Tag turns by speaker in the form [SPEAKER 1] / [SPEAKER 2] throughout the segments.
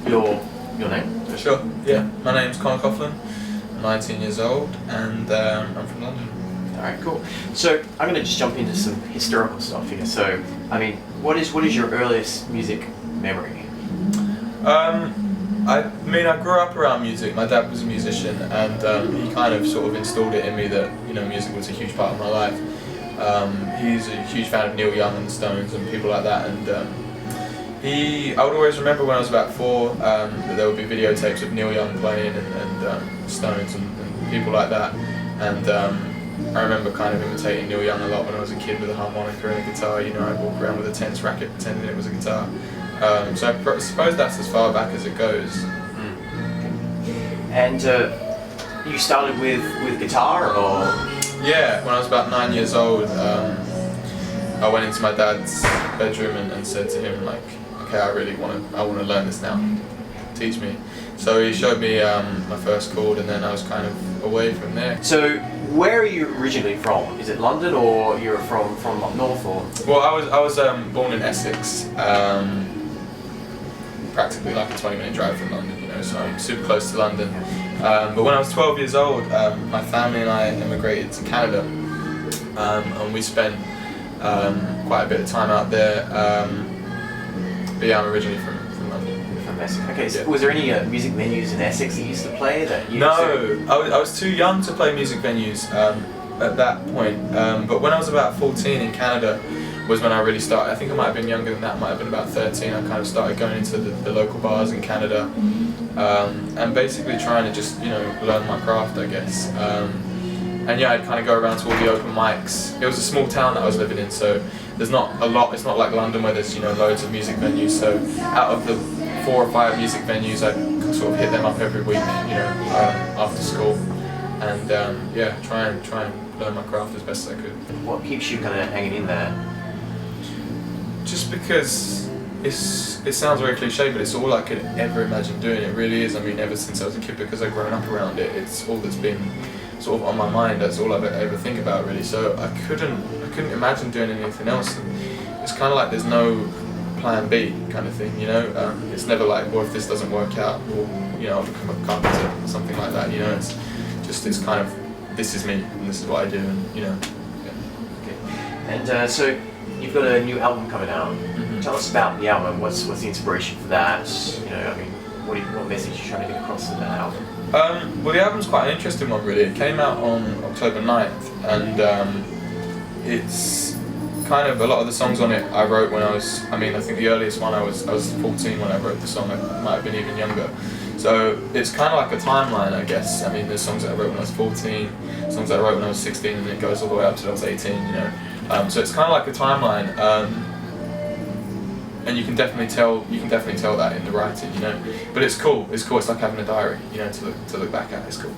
[SPEAKER 1] your name?
[SPEAKER 2] Sure, yeah. My name's Conor Coughlan, I'm 19 years old, and I'm from London.
[SPEAKER 1] Alright, cool. So I'm going to just jump into some historical stuff here. So, I mean, what is your earliest music memory?
[SPEAKER 2] I grew up around music. My dad was a musician, and he kind of sort of installed it in me that, you know, music was a huge part of my life. He's a huge fan of Neil Young and the Stones and people like that, and I would always remember when I was about 4 that there would be videotapes of Neil Young playing and Stones and people like that, and I remember kind of imitating Neil Young a lot when I was a kid with a harmonica and a guitar. You know, I'd walk around with a tennis racket pretending it was a guitar. So I suppose that's as far back as it goes.
[SPEAKER 1] And you started with guitar, or?
[SPEAKER 2] Yeah, when I was about 9 years old, I went into my dad's bedroom and said to him, like, okay, I want to learn this now. Teach me. So he showed me my first chord, and then I was kind of away from there.
[SPEAKER 1] So where are you originally from? Is it London, or you're from up north, or?
[SPEAKER 2] Well, I was born in Essex, practically like a 20-minute drive from London, you know, so I'm super close to London. But when I was 12 years old, my family and I immigrated to Canada, and we spent quite a bit of time out there. But yeah, I'm originally from London.
[SPEAKER 1] From Essex. Okay, so
[SPEAKER 2] yeah.
[SPEAKER 1] Was there any music venues in Essex that you used to play that you
[SPEAKER 2] No, I was too young to play music venues at that point. But when I was about 14 in Canada was when I really started. I think I might have been younger than that, might have been about 13. I kind of started going into the local bars in Canada and basically trying to just, you know, learn my craft, I guess. And yeah, I'd kind of go around to all the open mics. It was a small town that I was living in, so there's not a lot. It's not like London where there's, you know, loads of music venues. So out of the 4 or 5 music venues, I'd sort of hit them up every week, you know, after school, and yeah, try and learn my craft as best as I could.
[SPEAKER 1] What keeps you kind of hanging in there?
[SPEAKER 2] Just because it sounds very cliche, but it's all I could ever imagine doing. It really is. I mean, ever since I was a kid, because I've grown up around it, it's all that's been sort of on my mind. That's all I've ever think about, really. So I couldn't imagine doing anything else. And it's kind of like there's no plan B kind of thing, you know. It's never like, well, if this doesn't work out, well, you know, I'll become a carpenter or something like that. You know, it's just it's kind of, this is me and this is what I do, and you know. Yeah.
[SPEAKER 1] Okay. And so you've got a new album coming out.
[SPEAKER 2] Mm-hmm.
[SPEAKER 1] Tell us about the album. What's the inspiration for that? You know, I mean, what message are you trying to get across in that album?
[SPEAKER 2] Well, the album's quite an interesting one, really. It came out on October 9th, and it's kind of, a lot of the songs on it I wrote when I think the earliest one I was 14 when I wrote the song. I might have been even younger. So it's kind of like a timeline, I guess. I mean, there's songs that I wrote when I was 14, songs that I wrote when I was 16, and it goes all the way up to I was 18, you know. So it's kind of like a timeline, and you can definitely tell that in the writing, you know. But it's cool. It's like having a diary, you know, to look back at. It's cool.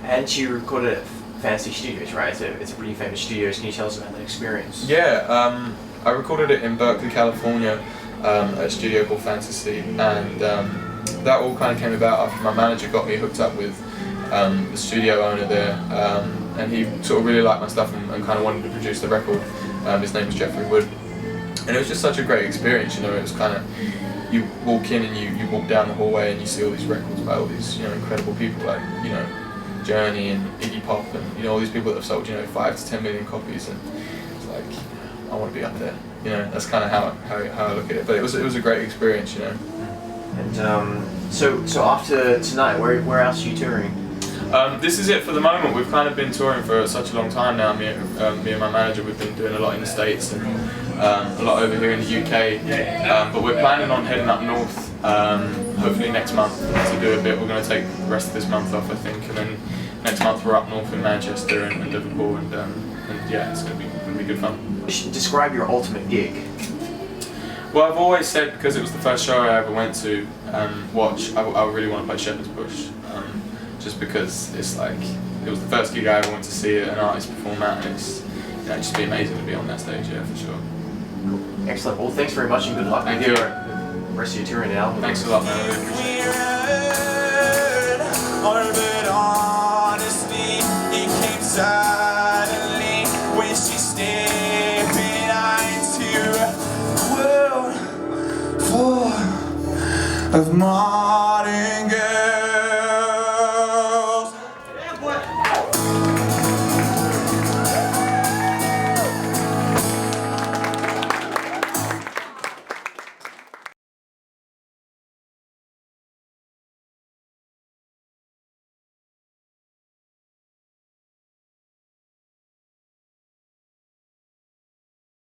[SPEAKER 2] And
[SPEAKER 1] you recorded at Fantasy Studios, right? It's a pretty famous studio. Can you tell us about that experience?
[SPEAKER 2] Yeah, I recorded it in Berkeley, California, at a studio called Fantasy, and that all kind of came about after my manager got me hooked up with the studio owner there, and he sort of really liked my stuff and kind of wanted to produce the record. His name was Jeffrey Wood, and it was just such a great experience. You know, it was kind of, you walk in and you walk down the hallway and you see all these records by all these, you know, incredible people like, you know, Journey and Iggy Pop, and you know, all these people that have sold, you know, 5 to 10 million copies, and it's like, I want to be up there. You know, that's kind of how I look at it. But it was a great experience, you know.
[SPEAKER 1] And so after tonight, where else are you touring?
[SPEAKER 2] This is it for the moment. We've kind of been touring for such a long time now. Me and my manager, we've been doing a lot in the States and a lot over here in the UK. But we're planning on heading up north, hopefully next month, to do a bit. We're going to take the rest of this month off, I think, and then next month we're up north in Manchester and Liverpool, and yeah, it's going to be good fun.
[SPEAKER 1] Describe your ultimate gig.
[SPEAKER 2] Well, I've always said, because it was the first show I ever went to watch, I really want to play Shepherd's Bush. Just because it's like, it was the first gig I ever went to see an artist perform at, and it's, you know, it'd just be amazing to be on that stage, yeah, for sure.
[SPEAKER 1] Cool. Excellent. Well, thanks very much and good luck.
[SPEAKER 2] Thank you.
[SPEAKER 1] The rest of your touring and album.
[SPEAKER 2] Thanks a lot, man. I really appreciate it.
[SPEAKER 3] Honesty, it came suddenly when she stayed behind to world for of martingale.